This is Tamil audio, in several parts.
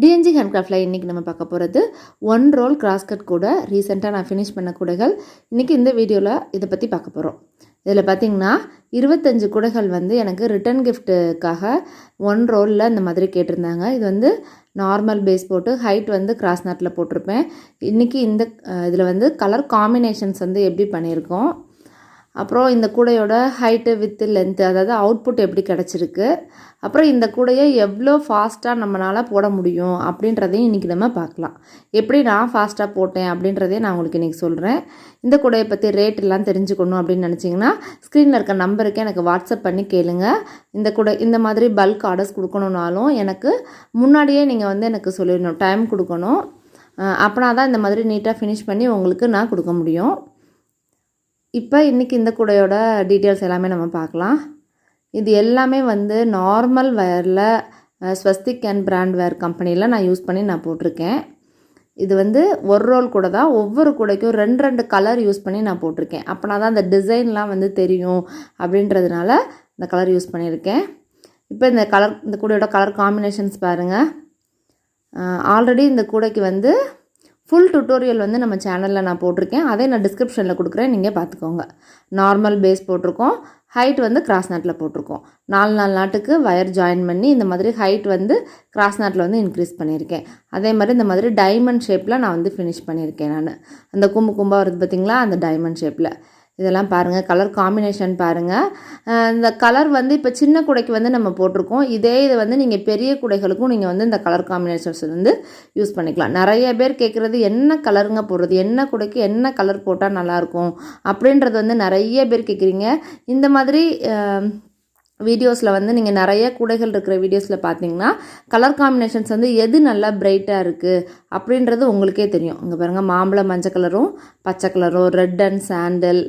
டிஎன்ஜி ஹேண்ட்கிராஃப்டில் இன்றைக்கி நம்ம பார்க்க போகிறது 1 ரோல் கிராஸ்கட் கூட ரீசெண்டாக நான் ஃபினிஷ் பண்ண கூடைகள் இன்றைக்கி இந்த வீடியோவில் இதை பற்றி பார்க்க போகிறோம். இதில் பார்த்திங்கன்னா 25 கூடைகள் வந்து எனக்கு ரிட்டன் கிஃப்ட்டுக்காக 1 ரோலில் இந்த மாதிரி கேட்டிருந்தாங்க. இது வந்து நார்மல் பேஸ் போட்டு ஹைட் வந்து கிராஸ் நாட்டில் போட்டிருப்பேன். இன்றைக்கி இந்த இதில் வந்து கலர் காம்பினேஷன்ஸ் வந்து எப்படி பண்ணியிருக்கோம், அப்புறம் இந்த கூடையோட ஹைட்டு வித்து லென்த்து, அதாவது அவுட்புட் எப்படி கிடச்சிருக்கு, அப்புறம் இந்த கூடையை எவ்வளோ ஃபாஸ்ட்டாக நம்மளால் போட முடியும் அப்படின்றதையும் இன்றைக்கி நம்ம பார்க்கலாம். எப்படி நான் ஃபாஸ்ட்டாக போட்டேன் அப்படின்றதையும் நான் உங்களுக்கு இன்றைக்கி சொல்கிறேன். இந்த கூடையை பற்றி ரேட் எல்லாம் தெரிஞ்சுக்கணும் அப்படின்னு நினச்சிங்கன்னா ஸ்க்ரீனில் இருக்க நம்பருக்கு எனக்கு வாட்ஸ்அப் பண்ணி கேளுங்க. இந்த கூடை இந்த மாதிரி பல்க் ஆர்டர்ஸ் கொடுக்கணுன்னாலும் எனக்கு முன்னாடியே நீங்கள் வந்து எனக்கு சொல்லிடணும், டைம் கொடுக்கணும். அப்படின்னா தான் இந்த மாதிரி நீட்டாக ஃபினிஷ் பண்ணி உங்களுக்கு நான் கொடுக்க முடியும். இப்போ இன்றைக்கி இந்த கூடையோட டீட்டெயில்ஸ் எல்லாமே நம்ம பார்க்கலாம். இது எல்லாமே வந்து நார்மல் வேரில் ஸ்வஸ்திக் அண்ட் பிராண்ட் வேர் கம்பெனியில் நான் யூஸ் பண்ணி நான் போட்டிருக்கேன். இது வந்து ஒரு ரோல் கூட தான், ஒவ்வொரு கூடைக்கும் 2 கலர் யூஸ் பண்ணி நான் போட்டிருக்கேன். அப்படின்னா தான் அந்த டிசைன்லாம் வந்து தெரியும் அப்படின்றதுனால இந்த கலர் யூஸ் பண்ணியிருக்கேன். இப்போ இந்த கூடையோட கலர் காம்பினேஷன்ஸ் பாருங்கள். ஆல்ரெடி இந்த கூடைக்கு வந்து ஃபுல் டுட்டோரியல் வந்து நம்ம சேனலில் நான் போட்டிருக்கேன். அதை நான் டிஸ்கிரிப்ஷனில் கொடுக்குறேன், நீங்கள் பார்த்துக்கோங்க. நார்மல் பேஸ் போட்டிருக்கோம், ஹைட் வந்து கிராஸ் நாட்டில் போட்டிருக்கோம். 4 நாட்டுக்கு வயர் ஜாயின் பண்ணி இந்த மாதிரி ஹைட் வந்து கிராஸ் நாட்டில் வந்து இன்க்ரீஸ் பண்ணியிருக்கேன். அதே மாதிரி இந்த மாதிரி டைமண்ட் ஷேப்பில் நான் வந்து ஃபினிஷ் பண்ணியிருக்கேன். நான் அந்த கும்பாக வருது பார்த்திங்களா, அந்த டைமண்ட் ஷேப்பில். இதெல்லாம் பாருங்கள், கலர் காம்பினேஷன் பாருங்கள். இந்த கலர் வந்து இப்போ சின்ன கூடைக்கு வந்து நம்ம போட்டிருக்கோம். இது வந்து நீங்கள் பெரிய கூடைகளுக்கும் நீங்கள் வந்து இந்த கலர் காம்பினேஷன்ஸ் வந்து யூஸ் பண்ணிக்கலாம். நிறைய பேர் கேட்குறது என்ன கலருங்க போடுறது, என்ன கூடைக்கு என்ன கலர் போட்டால் நல்லாயிருக்கும் அப்படின்றது வந்து நிறைய பேர் கேட்குறீங்க. இந்த மாதிரி வீடியோஸில் வந்து நீங்கள் நிறைய கூடைகள் இருக்கிற வீடியோஸில் பார்த்தீங்கன்னா கலர் காம்பினேஷன்ஸ் வந்து எது நல்லா பிரைட்டாக இருக்குது அப்படின்றது உங்களுக்கே தெரியும். இங்கே பாருங்கள், மாம்பழம் மஞ்சள் கலரும் பச்சை கலரும், ரெட் அண்ட் சாண்டல்,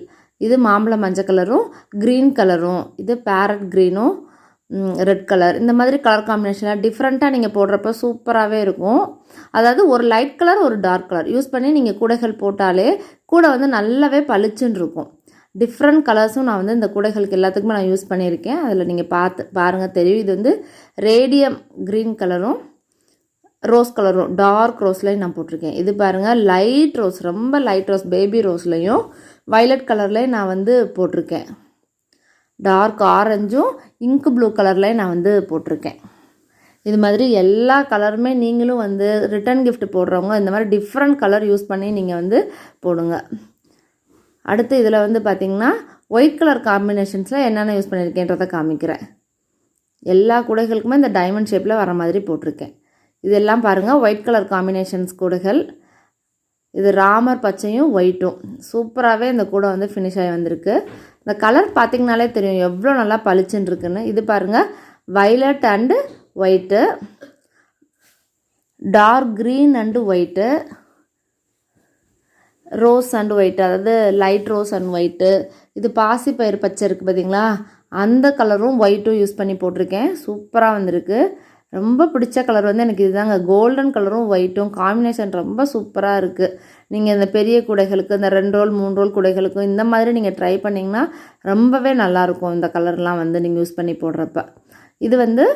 இது மாம்பழம் மஞ்சள் கலரும் க்ரீன் கலரும், இது பேரட் க்ரீனும் ரெட் கலர். இந்த மாதிரி கலர் காம்பினேஷனில் டிஃப்ரெண்ட்டாக நீங்கள் போடுறப்ப சூப்பராகவே இருக்கும். அதாவது ஒரு லைட் கலர் ஒரு டார்க் கலர் யூஸ் பண்ணி நீங்கள் கூடைகள் போட்டாலே கூடை வந்து நல்லாவே பளிச்சுன்னு இருக்கும். டிஃப்ரெண்ட் கலர்ஸும் நான் வந்து இந்த கூடைகளுக்கு எல்லாத்துக்குமே நான் யூஸ் பண்ணியிருக்கேன். அதில் நீங்கள் பாருங்கள் தெரியும். இது வந்து ரேடியம் க்ரீன் கலரும் ரோஸ் கலரும் டார்க் ரோஸ்லையும் நான் போட்டிருக்கேன். இது பாருங்கள், லைட் ரோஸ், ரொம்ப லைட் ரோஸ் பேபி ரோஸ்லையும் வயலட் கலர்லேயும் நான் வந்து போட்டிருக்கேன். டார்க் ஆரஞ்சும் இங்க் ப்ளூ கலர்லேயும் நான் வந்து போட்டிருக்கேன். இது மாதிரி எல்லா கலருமே நீங்களும் வந்து ரிட்டன் கிஃப்ட் போடுறவங்க இந்த மாதிரி டிஃப்ரெண்ட் கலர் யூஸ் பண்ணி நீங்கள் வந்து போடுங்க. அடுத்து இதில் வந்து பார்த்திங்கன்னா ஒயிட் கலர் காம்பினேஷன்ஸில் என்னென்ன யூஸ் பண்ணியிருக்கேன்றதை காமிக்கிறேன். எல்லா கூடைகளுக்குமே இந்த டைமண்ட் ஷேப்பில் வர மாதிரி போட்டிருக்கேன். இதெல்லாம் பாருங்கள், ஒயிட் கலர் காம்பினேஷன்ஸ் கூடைகள். இது ராமர் பச்சையும் ஒயிட்டும் சூப்பராகவே இந்த கூடை வந்து ஃபினிஷ் ஆகி வந்திருக்கு. இந்த கலர் பார்த்திங்கனாலே தெரியும் எவ்வளோ நல்லா பளிச்சுன்னு இருக்குன்னு. இது பாருங்கள், violet and white, dark green and white, rose and white, அதாவது லைட் ரோஸ் அண்ட் ஒயிட்டு. இது பாசிப்பயிறு பச்சை இருக்குது பார்த்திங்களா, அந்த கலரும் ஒயிட்டும் யூஸ் பண்ணி போட்டிருக்கேன். சூப்பராக வந்திருக்கு. ரொம்ப பிடிச்ச கலர் வந்து எனக்கு இதுதாங்க, கோல்டன் கலரும் ஒயிட்டும் காம்பினேஷன் ரொம்ப சூப்பராக இருக்குது. நீங்கள் இந்த பெரிய கூடைகளுக்கு, இந்த 2 ரோல் 3 ரோல் கூடைகளுக்கும் இந்த மாதிரி நீங்கள் ட்ரை பண்ணிங்கன்னா ரொம்பவே நல்லாயிருக்கும். இந்த கலர்லாம் வந்து நீங்கள் யூஸ் பண்ணி போடுறப்ப. இது வந்து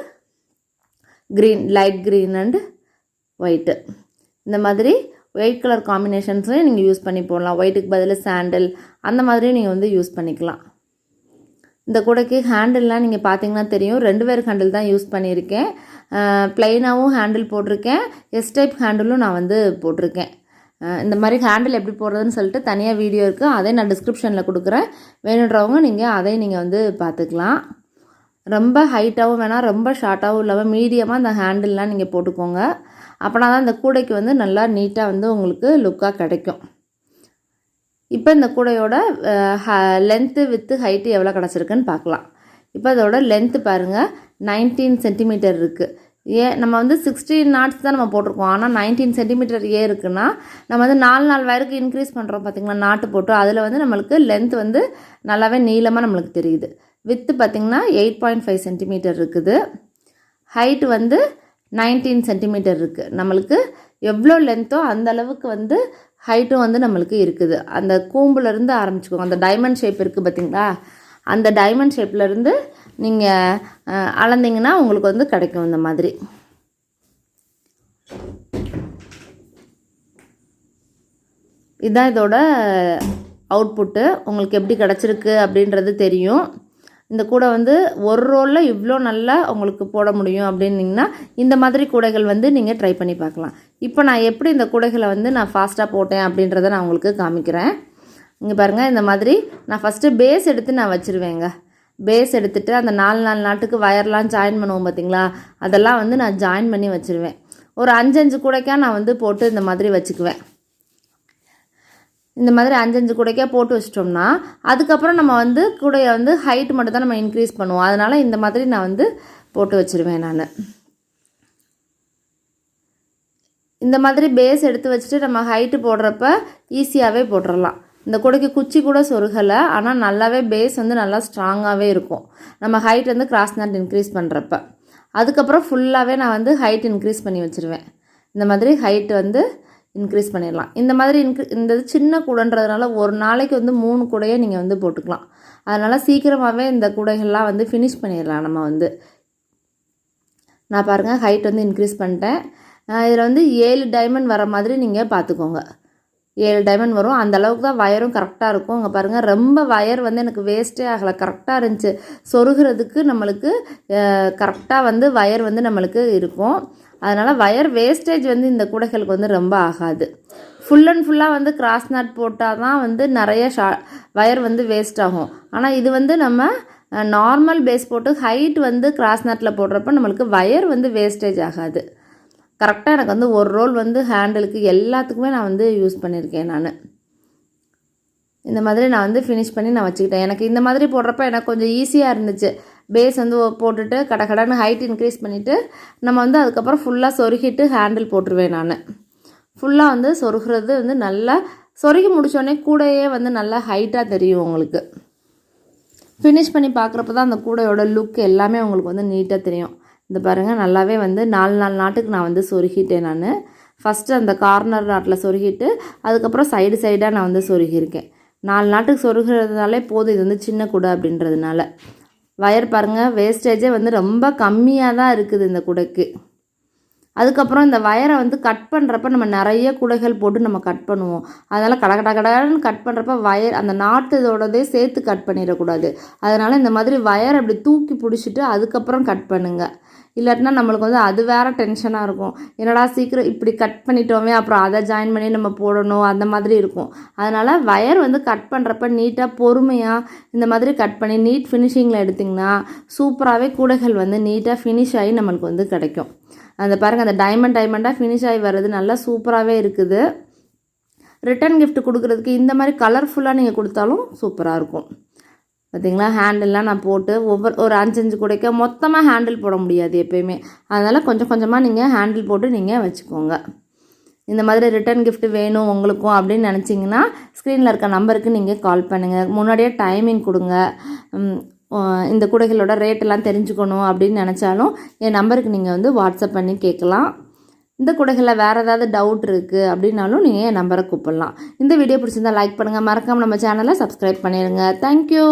green, light green and white. இந்த மாதிரி ஒயிட் கலர் காம்பினேஷன்ஸையும் நீங்கள் யூஸ் பண்ணி போடலாம். ஒயிட்டுக்கு பதில் சாண்டல் அந்த மாதிரியும் நீங்கள் வந்து யூஸ் பண்ணிக்கலாம். இந்த கூடைக்கு ஹேண்டில்லாம் நீங்கள் பார்த்தீங்கன்னா தெரியும், 2 பேர் ஹேண்டில் தான் யூஸ் பண்ணியிருக்கேன். ப்ளைனாகவும் ஹேண்டில் போட்டிருக்கேன், எஸ் டைப் ஹேண்டிலும் நான் வந்து போட்டிருக்கேன். இந்த மாதிரி ஹேண்டில் எப்படி போடுறதுன்னு சொல்லிட்டு தனியாக வீடியோ இருக்குது, அதை நான் டிஸ்கிரிப்ஷனில் கொடுக்குறேன். வேணுன்றவங்க அதை நீங்கள் வந்து பார்த்துக்கலாம். ரொம்ப ஹைட்டாகவும் வேணாம், ரொம்ப ஷார்ட்டாகவும் இல்லாமல் மீடியமாக அந்த ஹேண்டில்லாம் நீங்கள் போட்டுக்கோங்க. அப்படின்னா தான் இந்த கூடைக்கு வந்து நல்லா நீட்டாக வந்து உங்களுக்கு லுக்காக கிடைக்கும். இப்போ இந்த கூடையோட லென்த்து வித்து ஹைட்டு எவ்வளோ கிடச்சிருக்குன்னு பார்க்கலாம். இப்போ அதோட லென்த்து பாருங்கள், 19 சென்டிமீட்டர் இருக்குது. நம்ம வந்து 16 நாட்ஸ் தான் நம்ம போட்டிருக்கோம். ஆனால் 19 சென்டிமீட்டர் இருக்குன்னா நம்ம வந்து 4 வயருக்கு இன்க்ரீஸ் பண்ணுறோம் பார்த்திங்களா, நாட்டு போட்டு. அதில் வந்து நம்மளுக்கு லென்த் வந்து நல்லாவே நீளமாக நம்மளுக்கு தெரியுது. வித்து பார்த்திங்கன்னா 8.5 சென்டிமீட்டர் இருக்குது. ஹைட்டு வந்து 19 சென்டிமீட்டர் இருக்குது. நம்மளுக்கு எவ்வளோ லென்த்தோ அந்த அளவுக்கு வந்து ஹைட்டும் வந்து நம்மளுக்கு இருக்குது. அந்த கூம்புலேருந்து ஆரம்பிச்சுக்கோங்க. அந்த டைமண்ட் ஷேப் இருக்குது பார்த்திங்களா, அந்த டைமண்ட் ஷேப்லேருந்து நீங்கள் அளந்திங்கன்னா உங்களுக்கு வந்து கிடைக்கும் இந்த மாதிரி. இதுதான் இதோட அவுட்புட்டு. உங்களுக்கு எப்படி கிடச்சிருக்கு அப்படின்றது தெரியும். இந்த கூடை வந்து ஒரு ரோலில் இவ்வளோ நல்லா உங்களுக்கு போட முடியும் அப்படின்னிங்கன்னா இந்த மாதிரி கூடைகள் வந்து நீங்கள் ட்ரை பண்ணி பார்க்கலாம். இப்போ நான் எப்படி இந்த கூடைகளை வந்து நான் ஃபாஸ்ட்டாக போட்டேன் அப்படின்றத நான் உங்களுக்கு காமிக்கிறேன். இங்கே பாருங்கள், இந்த மாதிரி நான் ஃபஸ்ட்டு பேஸ் எடுத்து நான் வச்சுருவேங்க. பேஸ் எடுத்துகிட்டு அந்த 4 நாட்டுக்கு வயர்லாம் ஜாயின் பண்ணுவோம் பார்த்திங்களா, அதெல்லாம் வந்து நான் ஜாயின் பண்ணி வச்சுருவேன். ஒரு 5 கூடைக்காக நான் வந்து போட்டு இந்த மாதிரி வச்சுக்குவேன். இந்த மாதிரி 5 கூடைக்காக போட்டு வச்சிட்டோம்னா அதுக்கப்புறம் நம்ம வந்து கூடையை வந்து ஹைட் மட்டும் தான் நம்ம இன்க்ரீஸ் பண்ணுவோம். அதனால் இந்த மாதிரி நான் வந்து போட்டு வச்சுருவேன். நான் இந்த மாதிரி பேஸ் எடுத்து வச்சுட்டு நம்ம ஹைட்டு போடுறப்ப ஈஸியாகவே போட்டுடலாம். இந்த கூடைக்கு குச்சி கூட சொருகலை, ஆனால் நல்லாவே பேஸ் வந்து நல்லா ஸ்ட்ராங்காகவே இருக்கும் நம்ம ஹைட் வந்து கிராஸ் நாட் இன்க்ரீஸ் பண்ணுறப்ப. அதுக்கப்புறம் ஃபுல்லாகவே நான் வந்து ஹைட் இன்க்ரீஸ் பண்ணி வச்சுருவேன். இந்த மாதிரி ஹைட்டு வந்து இன்க்ரீஸ் பண்ணிடலாம். இந்த மாதிரி இந்த சின்ன கூடைன்றதுனால ஒரு நாளைக்கு வந்து 3 கூடையை நீங்கள் வந்து போட்டுக்கலாம். அதனால் சீக்கிரமாகவே இந்த கூடைகள்லாம் வந்து ஃபினிஷ் பண்ணிடலாம். நம்ம வந்து நான் பாருங்கள் ஹைட் வந்து இன்க்ரீஸ் பண்ணிட்டேன். இதில் வந்து 7 டைமண்ட் வர மாதிரி நீங்கள் பார்த்துக்கோங்க. 7 டைமண்ட் வரும். அந்த அளவுக்கு தான் வயரும் கரெக்டாக இருக்கும். இங்கே பாருங்கள், ரொம்ப வயர் வந்து எனக்கு வேஸ்ட்டே ஆகலை, கரெக்டாக இருந்துச்சு. சொருகிறதுக்கு நம்மளுக்கு கரெக்டாக வந்து வயர் வந்து நம்மளுக்கு இருக்கும். அதனால் வயர் வேஸ்டேஜ் வந்து இந்த கூடைகளுக்கு வந்து ரொம்ப ஆகாது. ஃபுல் அண்ட் ஃபுல்லாக வந்து கிராஸ் நாட் போட்டால் தான் வந்து நிறைய வயர் வந்து வேஸ்ட் ஆகும். ஆனால் இது வந்து நம்ம நார்மல் பேஸ் போட்டு ஹைட் வந்து கிராஸ் நாட்டில் போடுறப்ப நம்மளுக்கு வயர் வந்து வேஸ்டேஜ் ஆகாது. கரெக்டாக எனக்கு வந்து ஒரு ரோல் வந்து ஹேண்டிலுக்கு எல்லாத்துக்குமே நான் வந்து யூஸ் பண்ணியிருக்கேன். நான் இந்த மாதிரி நான் வந்து ஃபினிஷ் பண்ணி நான் வச்சுக்கிட்டேன். எனக்கு இந்த மாதிரி போடுறப்ப எனக்கு கொஞ்சம் ஈஸியாக இருந்துச்சு. பேஸ் வந்து போட்டுட்டு கடன்னு ஹைட் இன்க்ரீஸ் பண்ணிவிட்டு நம்ம வந்து அதுக்கப்புறம் ஃபுல்லாக சொருகிட்டு ஹேண்டில் போட்டுருவேன். நான் ஃபுல்லாக வந்து சொருகிறது வந்து நல்லா சொருகி முடித்தோடனே கூடையே வந்து நல்லா ஹைட்டாக தெரியும். உங்களுக்கு ஃபினிஷ் பண்ணி பார்க்குறப்ப தான் அந்த கூடையோட லுக் எல்லாமே உங்களுக்கு வந்து நீட்டாக தெரியும். இந்த பாருங்கள், நல்லாவே வந்து 4 நாட்டுக்கு நான் வந்து சொருகிட்டேன். நான் ஃபஸ்ட்டு அந்த கார்னர் நாட்டில் சொருகிட்டு அதுக்கப்புறம் சைடாக நான் வந்து சொருகியிருக்கேன். 4 நாட்டுக்கு சொருகிறதுனாலே போதும். இது வந்து சின்ன கூடை அப்படின்றதுனால வயர் பாருங்கள் வேஸ்டேஜே வந்து ரொம்ப கம்மியாக தான் இருக்குது இந்த கூடைக்கு. அதுக்கப்புறம் இந்த வயரை வந்து கட் பண்ணுறப்ப நம்ம நிறைய கூடைகள் போட்டு நம்ம கட் பண்ணுவோம். அதனால் கடன்னு கட் பண்ணுறப்ப வயர் அந்த நாட்டோடதே சேர்த்து கட் பண்ணிடக்கூடாது. அதனால் இந்த மாதிரி வயர் அப்படி தூக்கி பிடிச்சிட்டு அதுக்கப்புறம் கட் பண்ணுங்கள். இல்லாட்டினா நம்மளுக்கு வந்து அது வேறு டென்ஷனாக இருக்கும். என்னடா சீக்கிரம் இப்படி கட் பண்ணிட்டோமே, அப்புறம் அதை ஜாயின் பண்ணி நம்ம போடணும், அந்த மாதிரி இருக்கும். அதனால் வயர் வந்து கட் பண்ணுறப்ப நீட்டாக பொறுமையாக இந்த மாதிரி கட் பண்ணி நீட் ஃபினிஷிங்கில் எடுத்திங்கன்னா சூப்பராகவே கூடைகள் வந்து நீட்டாக ஃபினிஷ் ஆகி நம்மளுக்கு வந்து கிடைக்கும். அந்த பாருங்கள், அந்த டைமண்டாக ஃபினிஷ் ஆகி வர்றது நல்லா சூப்பராகவே இருக்குது. ரிட்டன் கிஃப்ட் கொடுக்குறதுக்கு இந்த மாதிரி கலர்ஃபுல்லாக நீங்கள் கொடுத்தாலும் சூப்பராக இருக்கும். பார்த்திங்களா, ஹேண்டில்லாம் நான் போட்டு ஒரு 5 கூடைக்க மொத்தமாக ஹேண்டில் போட முடியாது எப்போயுமே. அதனால் கொஞ்சமாக நீங்கள் ஹேண்டில் போட்டு நீங்கள் வச்சுக்கோங்க. இந்த மாதிரி ரிட்டன் கிஃப்ட் வேணும் உங்களுக்கும் அப்படின்னு நினச்சிங்கன்னா ஸ்க்ரீனில் இருக்க நம்பருக்கு நீங்கள் கால் பண்ணுங்கள். முன்னாடியே டைமிங் கொடுங்க. இந்த கூடைகளோட ரேட்டெல்லாம் தெரிஞ்சுக்கணும் அப்படின்னு நினச்சாலும் என் நம்பருக்கு நீங்கள் வந்து வாட்ஸ்அப் பண்ணி கேட்கலாம். இந்த கூடைகளில் வேறு ஏதாவது டவுட் இருக்குது அப்படின்னாலும் நீங்கள் என் நம்பரை கூப்பிடலாம். இந்த வீடியோ பிடிச்சிருந்தால் லைக் பண்ணுங்கள். மறக்காமல் நம்ம சேனலை சப்ஸ்கிரைப் பண்ணிடுங்க. தேங்க்யூ.